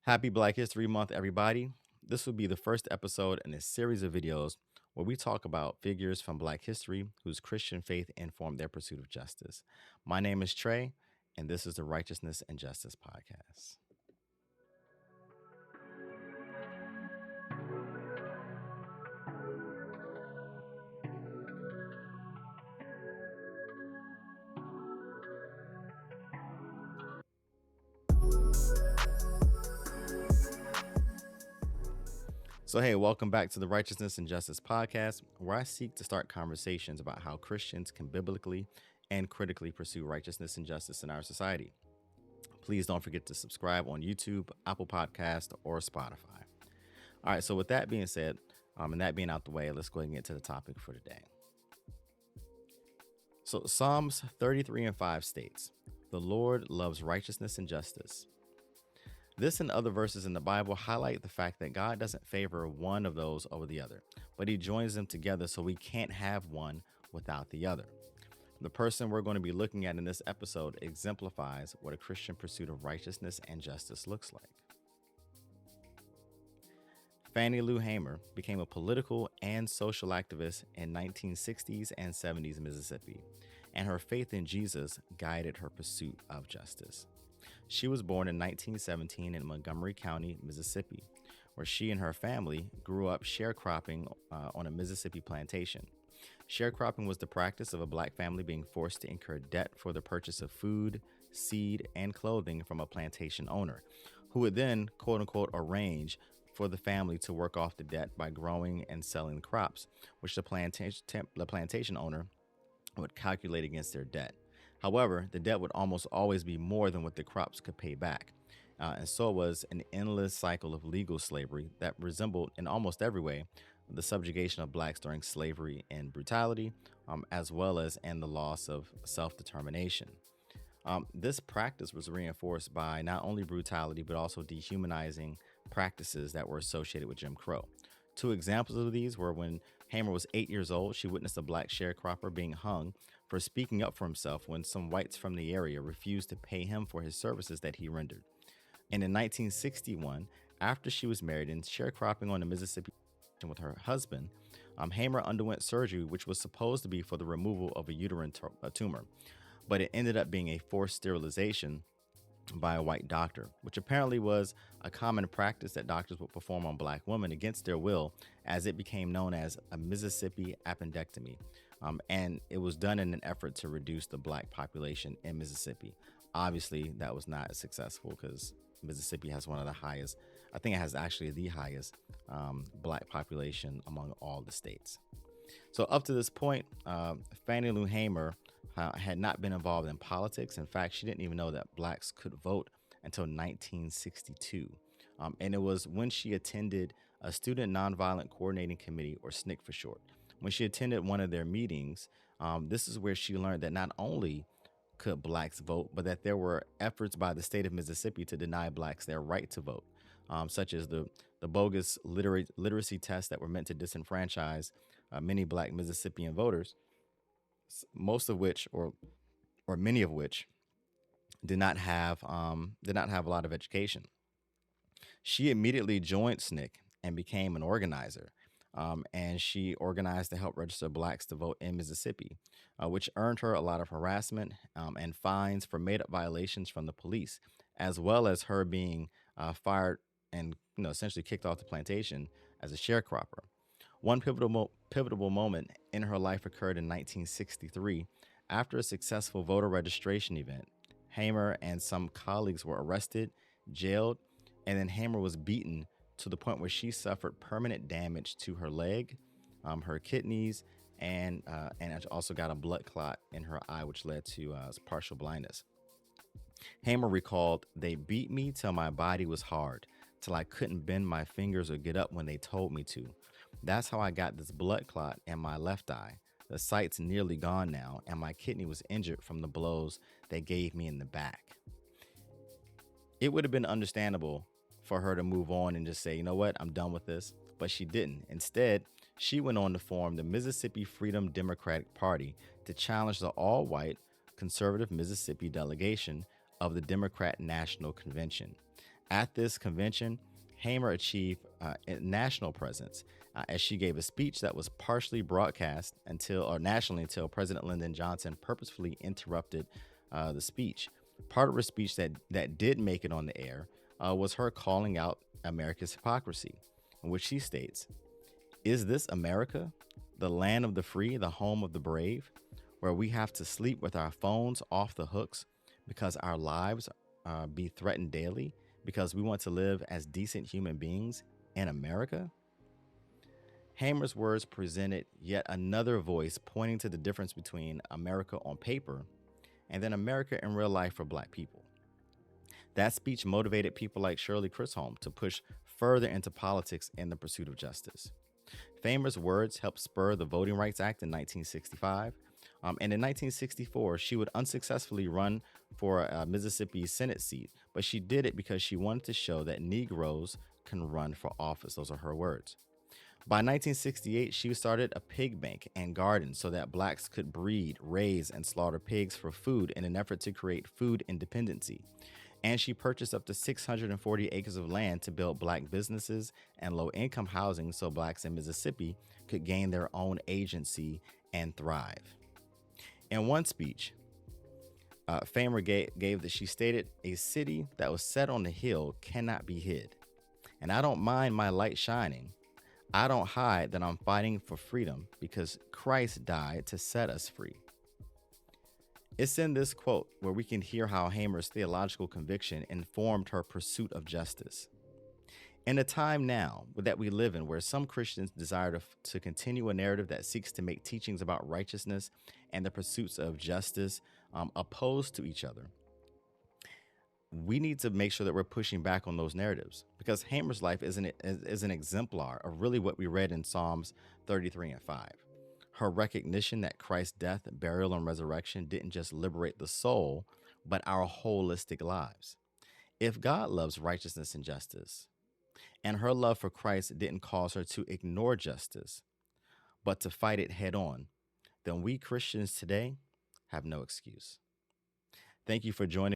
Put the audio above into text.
Happy Black History Month, everybody. This will be the first episode in a series of videos where we talk about figures from Black history whose Christian faith informed their pursuit of justice. My name is Trey, and this is the Righteousness and Justice Podcast. So, hey, welcome back to the Righteousness and Justice Podcast, where I seek to start conversations about how Christians can biblically and critically pursue righteousness and justice in our society. Please don't forget to subscribe on YouTube, Apple Podcast, or Spotify. All right, so with that being said, and that being out the way, let's go ahead and get to the topic for today. So Psalms 33 and 5 states, "The Lord loves righteousness and justice." This and other verses in the Bible highlight the fact that God doesn't favor one of those over the other, but he joins them together so we can't have one without the other. The person we're going to be looking at in this episode exemplifies what a Christian pursuit of righteousness and justice looks like. Fannie Lou Hamer became a political and social activist in 1960s and 70s Mississippi, and her faith in Jesus guided her pursuit of justice. She was born in 1917 in Montgomery County, Mississippi, where she and her family grew up sharecropping on a Mississippi plantation. Sharecropping was the practice of a black family being forced to incur debt for the purchase of food, seed, and clothing from a plantation owner, who would then, quote unquote, arrange for the family to work off the debt by growing and selling crops, which the plantation owner would calculate against their debt. However, the debt would almost always be more than what the crops could pay back. And so it was an endless cycle of legal slavery that resembled, in almost every way, the subjugation of blacks during slavery and brutality, as well as in the loss of self-determination. This practice was reinforced by not only brutality, but also dehumanizing practices that were associated with Jim Crow. Two examples of these were when Hamer was 8 years old, she witnessed a black sharecropper being hung for speaking up for himself when some whites from the area refused to pay him for his services that he rendered. And in 1961, after she was married and sharecropping on the Mississippi with her husband, Hamer underwent surgery which was supposed to be for the removal of a uterine tumor, but it ended up being a forced sterilization by a white doctor, which apparently was a common practice that doctors would perform on black women against their will, as it became known as a Mississippi appendectomy. And it was done in an effort to reduce the black population in Mississippi. Obviously, that was not successful because Mississippi has one of the highest, I think it has actually the highest black population among all the states. So up to this point, Fannie Lou Hamer had not been involved in politics. In fact, she didn't even know that blacks could vote until 1962. And it was when she attended a Student Nonviolent Coordinating Committee, or SNCC for short. When she attended one of their meetings, this is where she learned that not only could blacks vote, but that there were efforts by the state of Mississippi to deny blacks their right to vote, such as the bogus literacy tests that were meant to disenfranchise many black Mississippian voters, most of which, or many of which, did not have a lot of education. She immediately joined SNCC and became an organizer. And she organized to help register blacks to vote in Mississippi, which earned her a lot of harassment and fines for made-up violations from the police, as well as her being fired and essentially kicked off the plantation as a sharecropper. One pivotal moment in her life occurred in 1963 after a successful voter registration event. Hamer and some colleagues were arrested, jailed, and then Hamer was beaten to the point where she suffered permanent damage to her leg, her kidneys, and also got a blood clot in her eye, which led to partial blindness. Hamer recalled, "They beat me till my body was hard, till I couldn't bend my fingers or get up when they told me to. That's how I got this blood clot in my left eye. The sight's nearly gone now, and my kidney was injured from the blows they gave me in the back." It would have been understandable for her to move on and just say, you know what, I'm done with this. But she didn't. Instead, she went on to form the Mississippi Freedom Democratic Party to challenge the all-white conservative Mississippi delegation of the Democrat National Convention. At this convention, Hamer achieved a national presence as she gave a speech that was partially broadcast nationally until President Lyndon Johnson purposefully interrupted the speech. Part of her speech that did make it on the air was her calling out America's hypocrisy, in which she states, "Is this America, the land of the free, the home of the brave, where we have to sleep with our phones off the hooks because our lives be threatened daily, because we want to live as decent human beings in America?" Hamer's words presented yet another voice pointing to the difference between America on paper and then America in real life for Black people. That speech motivated people like Shirley Chisholm to push further into politics in the pursuit of justice. Hamer's words helped spur the Voting Rights Act in 1965. And in 1964, she would unsuccessfully run for a Mississippi Senate seat, but she did it because she wanted to show that Negroes can run for office. Those are her words. By 1968, she started a pig bank and garden so that Blacks could breed, raise, and slaughter pigs for food in an effort to create food independency. And she purchased up to 640 acres of land to build Black businesses and low income housing so Blacks in Mississippi could gain their own agency and thrive. In one speech, Famer gave that she stated, "A city that was set on the hill cannot be hid. And I don't mind my light shining. I don't hide that I'm fighting for freedom because Christ died to set us free." It's in this quote where we can hear how Hamer's theological conviction informed her pursuit of justice. In a time now that we live in where some Christians desire to continue a narrative that seeks to make teachings about righteousness and the pursuits of justice opposed to each other, we need to make sure that we're pushing back on those narratives, because Hamer's life is an exemplar of really what we read in Psalms 33 and 5. Her recognition that Christ's death, burial, and resurrection didn't just liberate the soul, but our holistic lives. If God loves righteousness and justice, and her love for Christ didn't cause her to ignore justice, but to fight it head on, then we Christians today have no excuse. Thank you for joining